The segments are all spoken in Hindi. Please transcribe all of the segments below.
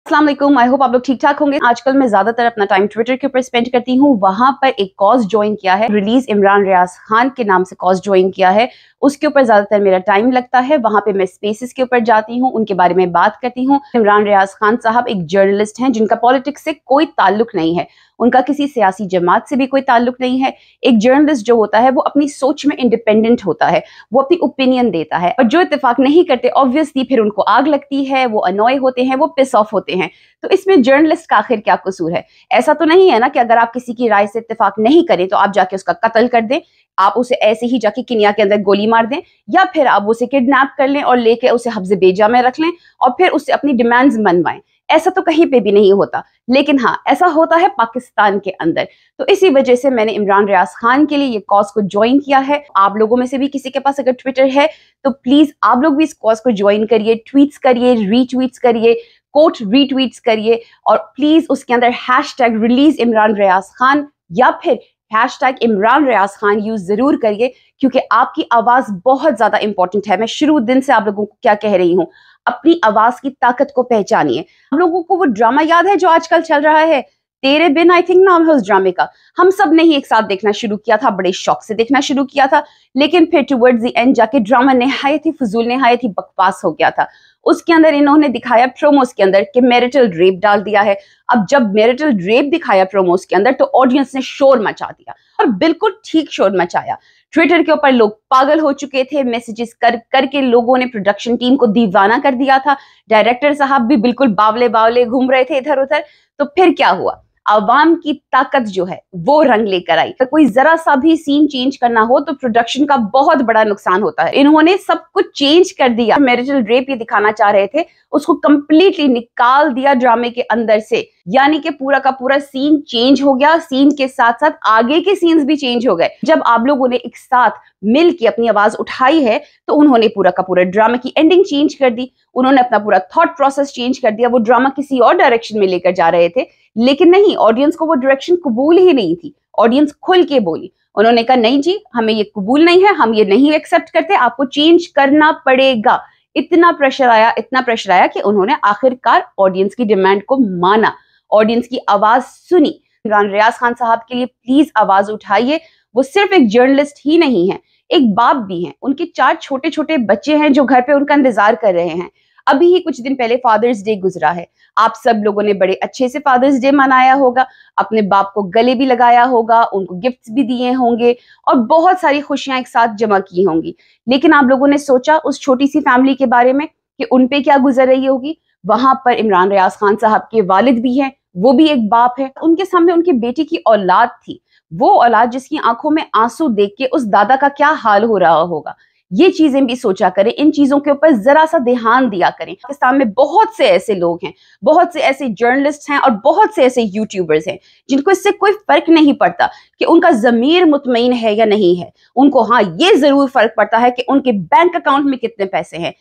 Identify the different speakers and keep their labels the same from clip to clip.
Speaker 1: अस्सलाम वालेकुम, आई होप आप लोग ठीक ठाक होंगे। आजकल मैं ज्यादातर अपना टाइम ट्विटर के ऊपर स्पेंड करती हूँ। वहां पर एक कॉज ज्वाइन किया है, रिलीज इमरान रियाज खान के नाम से कॉज ज्वाइन किया है। उसके ऊपर ज्यादातर मेरा टाइम लगता है। वहां पे मैं स्पेसेस के ऊपर जाती हूँ, उनके बारे में बात करती हूँ। इमरान रियाज खान साहब एक जर्नलिस्ट हैं जिनका पॉलिटिक्स से कोई ताल्लुक नहीं है, उनका किसी सियासी जमात से भी कोई ताल्लुक नहीं है। एक जर्नलिस्ट जो होता है वो अपनी सोच में इंडिपेंडेंट होता है, वो अपनी ओपिनियन देता है, और जो इत्तेफाक नहीं करते ऑब्वियसली फिर उनको आग लगती है, वो अनॉय होते हैं, वो पिस ऑफ होते हैं। तो इसमें जर्नलिस्ट का आखिर क्या कसूर है? ऐसा तो नहीं है ना कि अगर आप किसी की राय से इत्तेफाक नहीं करें तो आप जाके उसका कत्ल कर दें, आप उसे ऐसे ही जाके किनिया के अंदर गोली मार दें, या फिर आप उसे किडनैप कर लें और लेके उसे हफ्ज़े बेजा में रख लें और फिर उससे अपनी डिमांड्स मनवाएं। ऐसा तो कहीं पे भी नहीं होता, लेकिन हाँ ऐसा होता है पाकिस्तान के अंदर। तो इसी वजह से मैंने इमरान रियाज खान के लिए ये कॉज को ज्वाइन किया है। आप लोगों में से भी किसी के पास अगर ट्विटर है तो प्लीज आप लोग भी इस कॉज को ज्वाइन करिए, ट्वीट्स करिए, रीट्वीट्स करिए, कोट रीट्वीट्स करिए, और प्लीज उसके अंदर हैशटैग रिलीज इमरान रियाज खान या फिर हैशटैग इमरान रियाज खान यूज जरूर करिए, क्योंकि आपकी आवाज बहुत ज्यादा इंपॉर्टेंट है। मैं शुरू दिन से आप लोगों को क्या कह रही हूँ, अपनी आवाज की ताकत को पहचानिए। हम लोगों को वो ड्रामा याद है जो आजकल चल रहा है, तेरे बिन, आई थिंक नाम है उस ड्रामे का। हम सब ने ही एक साथ देखना शुरू किया था, बड़े शौक से देखना शुरू किया था, लेकिन फिर टुवर्ड्स द एंड जाके ड्रामा निहायत ही फजूल, निहायत ही बकवास हो गया था। उसके अंदर इन्होंने दिखाया प्रोमोस के अंदर कि मैरिटल रेप डाल दिया है। अब जब मैरिटल रेप दिखाया प्रोमोस के अंदर तो ऑडियंस ने शोर मचा दिया, और बिल्कुल ठीक शोर मचाया। ट्विटर के ऊपर लोग पागल हो चुके थे, मैसेजेस कर करके लोगों ने प्रोडक्शन टीम को दीवाना कर दिया था। डायरेक्टर साहब भी बिल्कुल बावले बावले घूम रहे थे इधर उधर। तो फिर क्या हुआ, आवाम की ताकत जो है वो रंग लेकर आई। तो कोई जरा सा भी सीन चेंज करना हो तो प्रोडक्शन का बहुत बड़ा नुकसान होता है। इन्होंने सब कुछ चेंज कर दिया। मैरिटल रेप ये दिखाना चाह रहे थे उसको कंप्लीटली निकाल दिया ड्रामे के अंदर से, यानी कि पूरा का पूरा सीन चेंज हो गया। सीन के साथ साथ आगे के सीन्स भी चेंज हो गए। जब आप लोगों ने एक साथ मिल के अपनी आवाज उठाई है तो उन्होंने पूरा का पूरा ड्रामा की एंडिंग चेंज कर दी, उन्होंने अपना पूरा थॉट प्रोसेस चेंज कर दिया। वो ड्रामा किसी और डायरेक्शन में लेकर जा रहे थे, लेकिन नहीं, ऑडियंस को वो डायरेक्शन कबूल ही नहीं थी। ऑडियंस खुल के बोली, उन्होंने कहा नहीं जी हमें ये कबूल नहीं है, हम ये नहीं एक्सेप्ट करते, आपको चेंज करना पड़ेगा। इतना प्रेशर आया, इतना प्रेशर आया कि उन्होंने आखिरकार ऑडियंस की डिमांड को माना, ऑडियंस की आवाज सुनी। इमरान रियाज खान साहब के लिए प्लीज आवाज उठाइए। वो सिर्फ एक जर्नलिस्ट ही नहीं है, एक बाप भी हैं। उनके 4 छोटे छोटे बच्चे हैं जो घर पे उनका इंतजार कर रहे हैं। अभी ही कुछ दिन पहले फादर्स डे गुजरा है। आप सब लोगों ने बड़े अच्छे से फादर्स डे मनाया होगा, अपने बाप को गले भी लगाया होगा, उनको गिफ्ट्स भी दिए होंगे और बहुत सारी खुशियां एक साथ जमा की होंगी। लेकिन आप लोगों ने सोचा उस छोटी सी फैमिली के बारे में कि उन पे क्या गुजर रही होगी? वहां पर इमरान रियाज खान साहब के वालिद भी हैं, वो भी एक बाप है। उनके सामने उनकी बेटी की औलाद थी, वो औलाद जिसकी आंखों में आंसू देख के उस दादा का क्या हाल हो रहा होगा। ये चीजें भी सोचा करें, इन चीजों के ऊपर जरा सा ध्यान दिया करें। पाकिस्तान में बहुत से ऐसे लोग हैं, बहुत से ऐसे जर्नलिस्ट हैं और बहुत से ऐसे यूट्यूबर्स हैं जिनको इससे कोई फर्क नहीं पड़ता कि उनका जमीर मुतमईन है या नहीं है। उनको हाँ ये जरूर फर्क पड़ता है कि उनके बैंक अकाउंट में कितने पैसे हैं।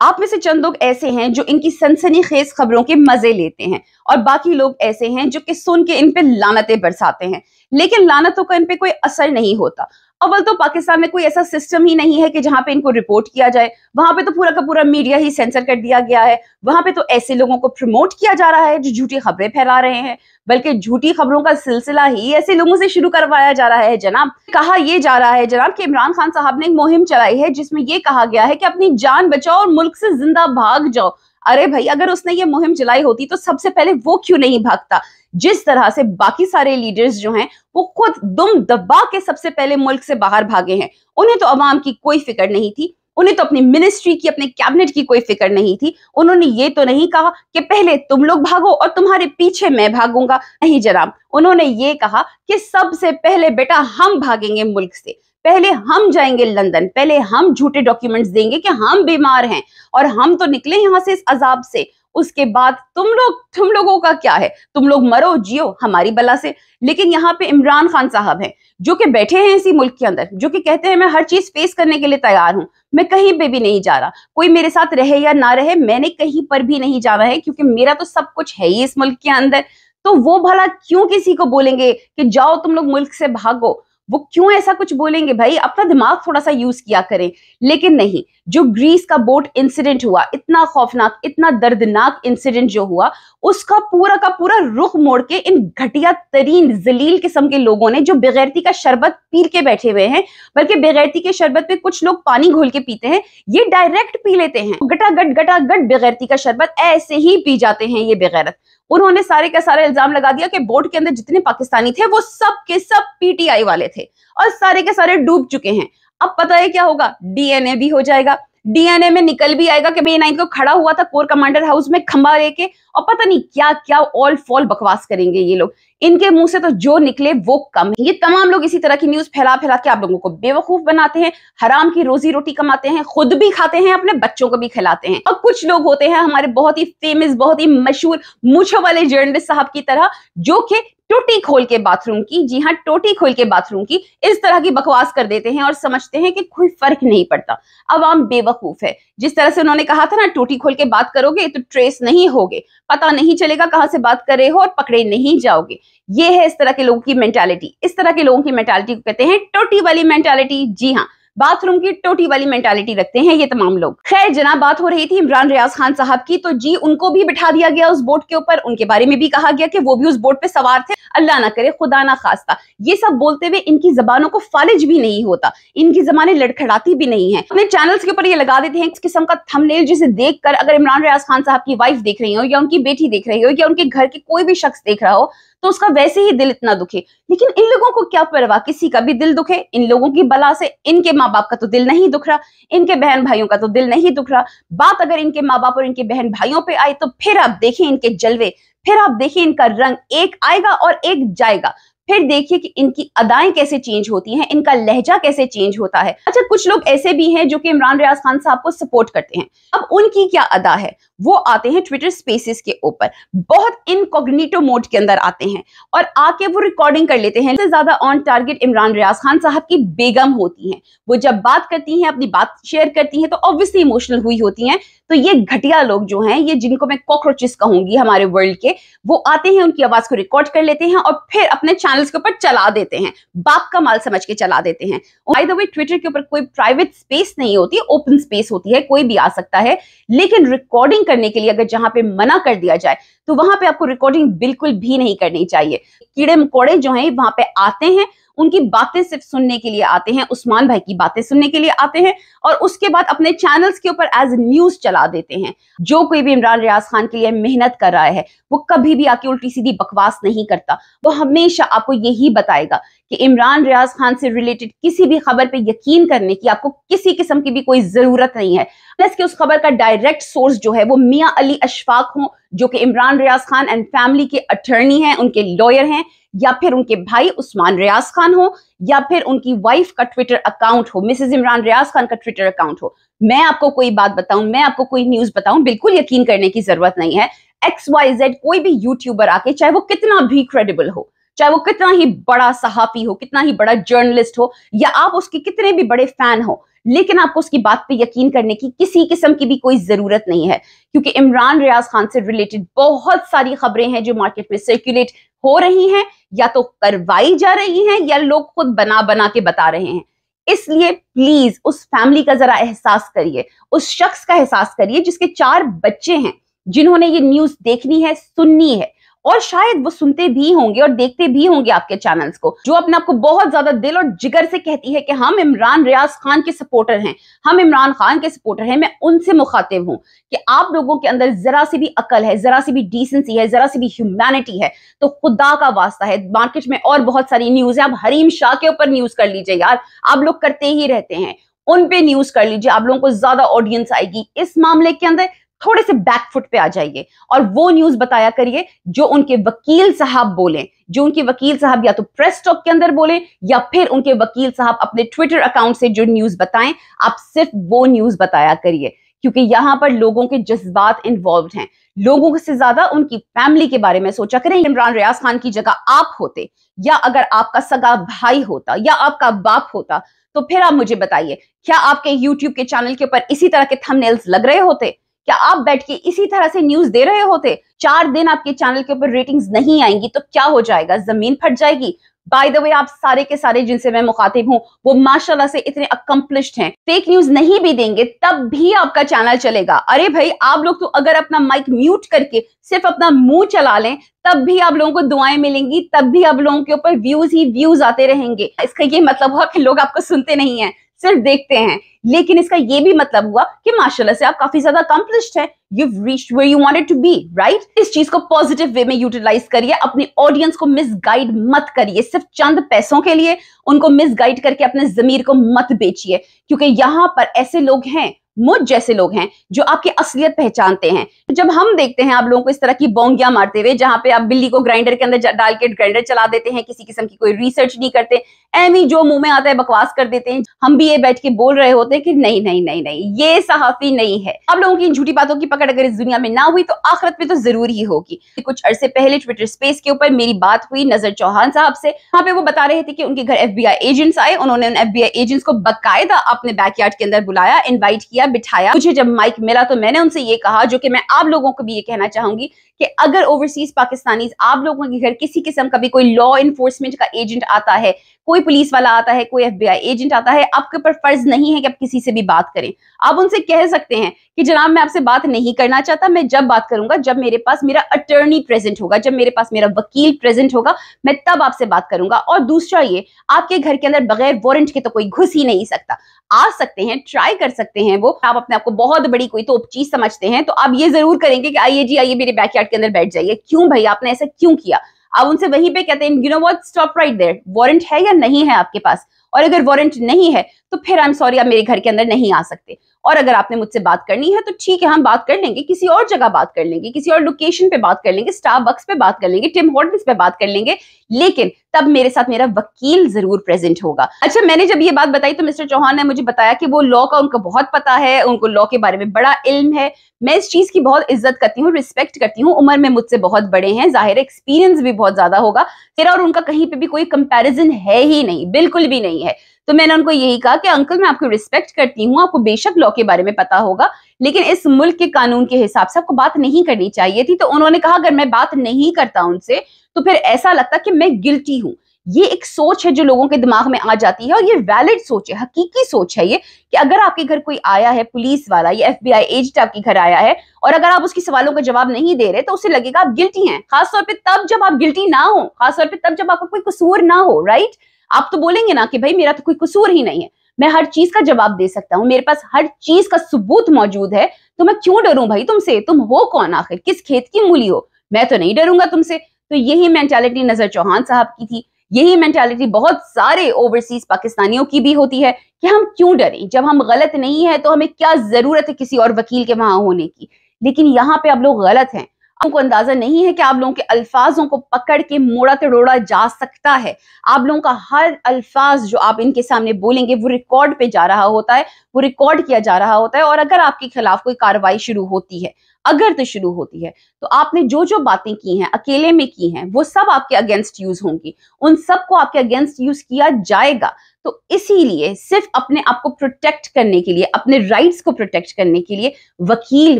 Speaker 1: आप में से चंद लोग ऐसे हैं जो इनकी सनसनीखेज खबरों के मजे लेते हैं, और बाकी लोग ऐसे हैं जो कि सुन के इन पे लानतें बरसाते हैं, लेकिन लानतों का इन पे कोई असर नहीं होता। अव्वल तो पाकिस्तान में कोई ऐसा सिस्टम ही नहीं है कि जहां पे इनको रिपोर्ट किया जाए। वहां पे तो पूरा का पूरा मीडिया ही सेंसर कर दिया गया है। वहां पे तो ऐसे लोगों को प्रमोट किया जा रहा है जो झूठी खबरें फैला रहे हैं, बल्कि झूठी खबरों का सिलसिला ही ऐसे लोगों से शुरू करवाया जा रहा है। जनाब, कहा यह जा रहा है जनाब कि इमरान खान साहब ने एक मुहिम चलाई है जिसमें यह कहा गया है कि अपनी जान बचाओ और मुल्क से जिंदा भाग जाओ। अरे भाई, अगर उसने ये मुहिम चलाई होती तो सबसे पहले वो क्यों नहीं भागता? जिस तरह से बाकी सारे लीडर्स जो हैं वो खुद दुम दबा के सबसे पहले मुल्क से बाहर भागे हैं। उन्हें तो अवाम की कोई फिक्र नहीं थी, उन्हें तो अपनी मिनिस्ट्री की, अपने कैबिनेट की कोई फिक्र नहीं थी। उन्होंने ये तो नहीं कहा कि पहले तुम लोग भागो और तुम्हारे पीछे मैं भागूंगा। नहीं जनाब, उन्होंने ये कहा कि सबसे पहले बेटा हम भागेंगे मुल्क से, पहले हम जाएंगे लंदन, पहले हम झूठे डॉक्यूमेंट्स देंगे कि हम बीमार हैं और हम तो निकले यहां से इस अजाब से। उसके बाद तुम लोगों का क्या है? तुम लोग मरो जियो हमारी बला से। लेकिन यहाँ पे इमरान खान साहब हैं जो कि बैठे हैं इसी मुल्क के अंदर, जो कि कहते हैं मैं हर चीज फेस करने के लिए तैयार हूं, मैं कहीं पे भी नहीं जा रहा। कोई मेरे साथ रहे या ना रहे, मैंने कहीं पर भी नहीं जाना है, क्योंकि मेरा तो सब कुछ है ही इस मुल्क के अंदर। तो वो भला क्यों किसी को बोलेंगे कि जाओ तुम लोग मुल्क से भागो? वो क्यों ऐसा कुछ बोलेंगे? भाई अपना दिमाग थोड़ा सा यूज किया करें। लेकिन नहीं, जो ग्रीस का बोट इंसिडेंट हुआ, इतना खौफनाक, इतना दर्दनाक इंसिडेंट जो हुआ, उसका पूरा का पूरा रुख मोड़ के इन घटिया तरीन जलील किस्म के लोगों ने, जो बेगैरती का शरबत पी के बैठे हुए हैं, बल्कि बेगैरती के शरबत पे कुछ लोग पानी घोल के पीते हैं, ये डायरेक्ट पी लेते हैं। गटागट बेगैरती का शरबत ऐसे ही पी जाते हैं ये बेगैरत। उन्होंने सारे का सारा इल्जाम लगा दिया कि बोट के अंदर जितने पाकिस्तानी थे वो सब के सब पीटीआई वाले थे और सारे के सारे डूब चुके हैं। अब पता है क्या होगा? डीएनए भी हो जाएगा। डीएनए में निकल भी आएगा कि B9 को खड़ा हुआ था कोर कमांडर हाउस में खंबा लेके, और पता नहीं क्या क्या ऑल फॉल बकवास करेंगे ये लोग। इनके मुंह से तो जो निकले वो कम है। ये तमाम लोग इसी तरह की न्यूज फैला फैला के आप लोगों को बेवकूफ बनाते हैं, हराम की रोजी रोटी कमाते हैं, खुद भी खाते हैं, अपने बच्चों को भी खिलाते हैं। और कुछ लोग होते हैं हमारे बहुत ही फेमस, बहुत ही मशहूर मूंछों वाले जर्नलिस्ट साहब की तरह, जो कि टोटी खोल के बाथरूम की, जी हाँ टोटी खोल के बाथरूम की, इस तरह की बकवास कर देते हैं और समझते हैं कि कोई फर्क नहीं पड़ता। अवाम बेवकूफ है। जिस तरह से उन्होंने कहा था ना, टोटी खोल के बात करोगे तो ट्रेस नहीं होगे, पता नहीं चलेगा कहां से बात कर रहे हो और पकड़े नहीं जाओगे। ये है इस तरह के लोगों की मेंटालिटी। इस तरह के लोगों की मेंटालिटी को कहते हैं टोटी वाली मेंटालिटी। जी हाँ, बाथरूम की टोटी वाली मेंटालिटी रखते हैं ये तमाम लोग। खैर जनाब, बात हो रही थी इमरान रियाज खान साहब की, तो जी उनको भी बिठा दिया गया उस बोट के ऊपर। उनके बारे में भी कहा गया कि वो भी उस बोट पे सवार थे। अल्लाह ना करे, खुदा ना खास्ता, ये सब बोलते हुए इनकी जबानों को फालिज भी नहीं होता, इनकी जबानें लड़खड़ाती भी नहीं है। अपने चैनल्स के ऊपर ये लगा देते हैं इस किस्म का थंबनेल, जिसे देखकर अगर इमरान रियाज खान साहब की वाइफ देख रही हो, या उनकी बेटी देख रही हो, या उनके घर के कोई भी शख्स देख रहा हो, तो उसका वैसे ही दिल इतना दुखे। लेकिन इन लोगों को क्या परवाह, किसी का भी दिल दुखे इन लोगों की बला से। इनके माँ बाप का तो दिल नहीं दुख रहा, इनके बहन भाइयों का तो दिल नहीं दुख रहा। बात अगर इनके माँ बाप और इनके बहन भाइयों पे आई तो फिर आप देखें इनके जलवे, फिर आप देखिए इनका रंग, एक आएगा और एक जाएगा। फिर देखिए कि इनकी अदाएं कैसे चेंज होती हैं, इनका लहजा कैसे चेंज होता है। अच्छा, कुछ लोग ऐसे भी हैं जो कि इमरान रियाज खान साहब को सपोर्ट करते हैं। अब उनकी क्या अदा है? वो आते हैं ट्विटर स्पेसेस के ऊपर, बहुत इनकॉग्निटो मोड के अंदर आते हैं और आके वो रिकॉर्डिंग कर लेते हैं। सबसे ज्यादा ऑन टारगेट इमरान रियाज खान साहब की बेगम होती हैं। वो जब बात करती हैं, अपनी बात शेयर करती हैं, तो ऑब्वियसली इमोशनल हुई होती हैं। तो ये घटिया लोग जो हैं, ये जिनको मैं कॉकरोचेस कहूंगी हमारे वर्ल्ड के, वो आते हैं, उनकी आवाज को रिकॉर्ड कर लेते हैं और फिर अपने चैनल्स के ऊपर चला देते हैं, बाप का माल समझ के चला देते हैं। बाय द वे, ट्विटर के ऊपर कोई प्राइवेट स्पेस नहीं होती, ओपन स्पेस होती है, कोई भी आ सकता है। लेकिन रिकॉर्डिंग करने के लिए अगर जहां पे मना कर दिया जाए तो वहां पे आपको रिकॉर्डिंग बिल्कुल भी नहीं करनी चाहिए। कीड़े मकोड़े जो हैं वहां पे आते हैं, उनकी बातें सिर्फ सुनने के लिए आते हैं, उस्मान भाई की बातें सुनने के लिए आते हैं, और उसके बाद अपने चैनल्स के ऊपर एज न्यूज चला देते हैं। जो कोई भी इमरान रियाज खान के लिए मेहनत कर रहा है, वो कभी भी आके उल्टी सीधी बकवास नहीं करता। वो हमेशा आपको यही बताएगा कि इमरान रियाज खान से रिलेटेड किसी भी खबर पे यकीन करने की आपको किसी किस्म की भी कोई जरूरत नहीं है। प्लस कि उस खबर का डायरेक्ट सोर्स जो है वो मियां अली अशफाक हो, जो कि इमरान रियाज खान एंड फैमिली के अटर्नी हैं, उनके लॉयर हैं, या फिर उनके भाई उस्मान रियाज खान हो, या फिर उनकी वाइफ का ट्विटर अकाउंट हो, मिसेज इमरान रियाज खान का ट्विटर अकाउंट हो। मैं आपको कोई बात बताऊं, मैं आपको कोई न्यूज बताऊं, बिल्कुल यकीन करने की जरूरत नहीं है। XYZ कोई भी यूट्यूबर आके, चाहे वो कितना भी क्रेडिबल हो, चाहे वो कितना ही बड़ा सहाफी हो, कितना ही बड़ा जर्नलिस्ट हो, या आप उसके कितने भी बड़े फैन हो, लेकिन आपको उसकी बात पे यकीन करने की किसी किस्म की भी कोई जरूरत नहीं है। क्योंकि इमरान रियाज खान से रिलेटेड बहुत सारी खबरें हैं जो मार्केट में सर्कुलेट हो रही हैं, या तो करवाई जा रही हैं, या लोग खुद बना बना के बता रहे हैं। इसलिए प्लीज उस फैमिली का जरा एहसास करिए, उस शख्स का एहसास करिए जिसके 4 बच्चे हैं, जिन्होंने ये न्यूज देखनी है, सुननी है, और शायद वो सुनते भी होंगे और देखते भी होंगे आपके चैनल्स को, जो अपने आप को बहुत ज्यादा दिल और जिगर से कहती है कि हम इमरान रियाज खान के सपोर्टर हैं, हम इमरान खान के सपोर्टर हैं। मैं उनसे मुखातिब हूं कि आप लोगों के अंदर जरा सी भी अकल है, जरा सी भी डिसेंसी है, जरा सी भी ह्यूमैनिटी है, तो खुदा का वास्ता है, मार्केट में और बहुत सारी न्यूज है, आप हरीम शाह के ऊपर न्यूज कर लीजिए यार, आप लोग करते ही रहते हैं, उन पे न्यूज कर लीजिए, आप लोगों को ज्यादा ऑडियंस आएगी। इस मामले के अंदर थोड़े से बैकफुट पे आ जाइए और वो न्यूज बताया करिए जो उनके वकील साहब बोले, जो उनके वकील साहब या तो प्रेस टॉक के अंदर बोले, या फिर उनके वकील साहब अपने ट्विटर अकाउंट से जो न्यूज बताएं, आप सिर्फ वो न्यूज बताया करिए। क्योंकि यहां पर लोगों के जज्बात इन्वॉल्व हैं, लोगों से ज्यादा उनकी फैमिली के बारे में सोचा करें। इमरान रियाज खान की जगह आप होते, या अगर आपका सगा भाई होता, या आपका बाप होता, तो फिर आप मुझे बताइए, क्या आपके यूट्यूब के चैनल के ऊपर इसी तरह के थंबनेल्स लग रहे होते? क्या आप बैठ के इसी तरह से न्यूज दे रहे होते? 4 दिन आपके चैनल के ऊपर रेटिंग्स नहीं आएंगी तो क्या हो जाएगा? जमीन फट जाएगी। बाय द वे, आप सारे के सारे जिनसे मैं मुखातिब हूं वो माशाल्लाह से इतने अकम्पलिश्ड हैं, फेक न्यूज नहीं भी देंगे तब भी आपका चैनल चलेगा। अरे भाई, आप लोग तो अगर अपना माइक म्यूट करके सिर्फ अपना मुंह चला लें तब भी आप लोगों को दुआएं मिलेंगी, तब भी आप लोगों के ऊपर व्यूज ही व्यूज आते रहेंगे। इसका ये मतलब हुआ कि लोग आपको सुनते नहीं है, सिर्फ देखते हैं। लेकिन इसका ये भी मतलब हुआ कि माशाल्लाह से आप काफी ज्यादा अकम्पलिश्ड हैं। You've reached where you wanted to be, right? इस चीज को पॉजिटिव वे में यूटिलाइज करिए, अपनी ऑडियंस को मिसगाइड मत करिए सिर्फ चंद पैसों के लिए। उनको मिसगाइड करके अपने जमीर को मत बेचिए, क्योंकि यहाँ पर ऐसे लोग हैं, मुझ जैसे लोग हैं जो आपकी असलियत पहचानते हैं। जब हम देखते हैं आप लोगों को इस तरह की बोंगियां मारते हुए, जहां पे आप बिल्ली को ग्राइंडर के अंदर डाल के ग्राइंडर चला देते हैं, किसी किस्म की कोई रिसर्च नहीं करते, एमी जो मुंह में आता है बकवास कर देते हैं, हम भी ये बैठ के बोल रहे होते हैं कि नहीं नहीं नहीं नहीं, ये सहाफी नहीं है। आप लोगों की इन झूठी बातों की पकड़ अगर इस दुनिया में ना हुई तो आखिरत में तो जरूर ही होगी। कुछ अरसे पहले ट्विटर स्पेस के ऊपर मेरी बात हुई नजर चौहान साहब से। वहां पे वो बता रहे थे कि उनके घर FBI एजेंट्स आए, उन्होंने उन FBI एजेंट्स को बाकायदा अपने बैकयार्ड के अंदर बुलाया, इन्वाइट किया, बिठाया। मुझे जब माइक मिला तो मैंने उनसे ये कहा, जो कि मैं आप लोगों को भी ये कहना चाहूंगी, कि अगर ओवरसीज पाकिस्तानीज आप लोगों के घर किसी किस्म का भी कोई लॉ इन्फोर्समेंट का एजेंट आता है, कोई पुलिस वाला आता है, कोई FBI एजेंट आता है, आपके ऊपर फर्ज नहीं है कि आप किसी से भी बात करें। आप उनसे कह सकते हैं कि जनाब मैं आपसे बात नहीं करना चाहता, मैं जब बात करूंगा जब मेरे पास मेरा अटर्नी प्रेजेंट होगा, जब मेरे पास मेरा वकील प्रेजेंट होगा, मैं तब आपसे बात करूंगा। और दूसरा ये, आपके घर के अंदर बगैर वारंट के तो कोई घुस ही नहीं सकता। आ सकते हैं, ट्राई कर सकते हैं। वो आप अपने आप को बहुत बड़ी कोई तो चीज समझते हैं तो आप ये जरूर करेंगे कि आइए जी आइए मेरे बैकयार्ड के अंदर बैठ जाइए। क्यों भाई, आपने ऐसा क्यों किया? आप उनसे वहीं पे कहते हैं, you know what, stop right there, warrant है या नहीं है आपके पास? और अगर वारंट नहीं है तो फिर आई एम सॉरी, आप मेरे घर के अंदर नहीं आ सकते। और अगर आपने मुझसे बात करनी है तो ठीक है, हम बात कर लेंगे, किसी और जगह बात कर लेंगे, किसी और लोकेशन पे बात कर लेंगे, स्टारबक्स पे बात कर लेंगे, टिम हॉर्टन्स पे बात कर लेंगे, लेकिन तब मेरे साथ मेरा वकील जरूर प्रेजेंट होगा। अच्छा, मैंने जब ये बात बताई तो मिस्टर चौहान ने मुझे बताया कि वो लॉ का उनको बहुत पता है, उनको लॉ के बारे में बड़ा इल्म है। मैं इस चीज की बहुत इज्जत करती हूँ, रिस्पेक्ट करती हूँ। उम्र में मुझसे बहुत बड़े हैं, जाहिर एक्सपीरियंस भी बहुत ज्यादा होगा। तेरा और उनका कहीं पे भी कोई कंपैरिजन है ही नहीं, बिल्कुल भी नहीं है। तो मैंने उनको यही कहा कि अंकल मैं आपको रिस्पेक्ट करती हूँ, आपको बेशक लॉ के बारे में पता होगा, लेकिन इस मुल्क के कानून के हिसाब से आपको बात नहीं करनी चाहिए थी। तो उन्होंने कहा अगर मैं बात नहीं करता उनसे तो फिर ऐसा लगता कि मैं गिल्टी हूँ। ये एक सोच है जो लोगों के दिमाग में आ जाती है और ये वैलिड सोच है, हकीकी सोच है ये, कि अगर आपके घर कोई आया है पुलिस वाला या FBI एजेंट आपके घर आया है और अगर आप उसके सवालों का जवाब नहीं दे रहे तो उसे लगेगा आप गिल्टी हैं। खासतौर पे तब जब आप गिल्टी ना हो, खासतौर पे तब जब आपका कोई कसूर ना हो, राइट? आप तो बोलेंगे ना कि भाई मेरा तो कोई कसूर ही नहीं है, मैं हर चीज का जवाब दे सकता हूँ, मेरे पास हर चीज का सबूत मौजूद है, तो मैं क्यों डरूं भाई तुमसे? तुम हो कौन आखिर, किस खेत की मूली हो? मैं तो नहीं डरूंगा तुमसे। तो यही मेंटालिटी नजर चौहान साहब की थी, यही मेंटालिटी बहुत सारे ओवरसीज पाकिस्तानियों की भी होती है कि हम क्यों डरें, जब हम गलत नहीं है तो हमें क्या जरूरत है किसी और वकील के वहां होने की। लेकिन यहाँ पे आप लोग गलत हैं। आपको अंदाजा नहीं है कि आप लोगों के अल्फाजों को पकड़ के मोड़ा तोड़ा जा सकता है। आप लोगों का हर अल्फाज जो आप इनके सामने बोलेंगे वो रिकॉर्ड पे जा रहा होता है, वो रिकॉर्ड किया जा रहा होता है। और अगर आपके खिलाफ कोई कार्रवाई शुरू होती है, अगर तो शुरू होती है, तो आपने जो जो बातें की हैं, अकेले में की हैं, वो सब आपके अगेंस्ट यूज होंगी, उन सब को आपके अगेंस्ट यूज किया जाएगा। तो इसीलिए सिर्फ अपने आप को प्रोटेक्ट करने के लिए, अपने राइट्स को प्रोटेक्ट करने के लिए वकील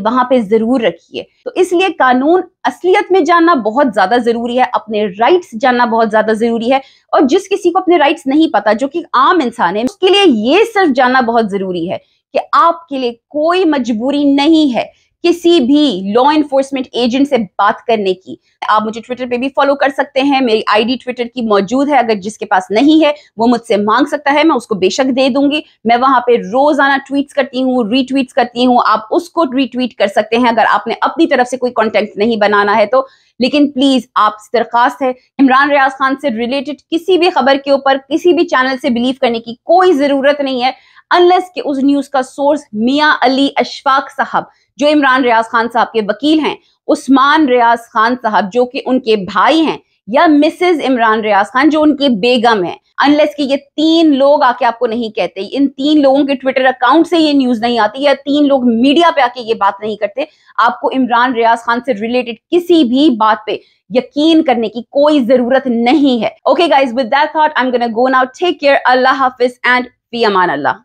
Speaker 1: वहां पे जरूर रखिए। तो इसलिए कानून असलियत में जानना बहुत ज्यादा जरूरी है, अपने राइट्स जानना बहुत ज्यादा जरूरी है। और जिस किसी को अपने राइट्स नहीं पता, जो कि आम इंसान है, उसके लिए ये सिर्फ जानना बहुत जरूरी है कि आपके लिए कोई मजबूरी नहीं है किसी भी लॉ इन्फोर्समेंट एजेंट से बात करने की। आप मुझे ट्विटर पे भी फॉलो कर सकते हैं, मेरी ID ट्विटर की मौजूद है, अगर जिसके पास नहीं है वो मुझसे मांग सकता है, मैं उसको बेशक दे दूंगी। मैं वहां पे रोजाना ट्वीट्स करती हूँ, रीट्वीट्स करती हूँ, आप उसको रीट्वीट कर सकते हैं अगर आपने अपनी तरफ से कोई कंटेंट नहीं बनाना है तो। लेकिन प्लीज आपसे दरखास्त है, इमरान रियाज खान से रिलेटेड किसी भी खबर के ऊपर किसी भी चैनल से बिलीव करने की कोई जरूरत नहीं है, अनलेस कि उस न्यूज का सोर्स मियां अली अशफाक साहब जो इमरान रियाज खान साहब के वकील हैं, उस्मान रियाज खान साहब जो कि उनके भाई हैं, या मिसेज इमरान रियाज खान जो उनके बेगम हैं, अनलेस कि ये 3 लोग आके आपको नहीं कहते, इन 3 लोगों के ट्विटर अकाउंट से ये न्यूज नहीं आती, या 3 लोग मीडिया पे आके ये बात नहीं करते, आपको इमरान रियाज खान से रिलेटेड किसी भी बात पे यकीन करने की कोई जरूरत नहीं है। Okay guys, with that thought I am gonna go now, take care, अल्लाह हाफिज एंड फी अमान अल्लाह।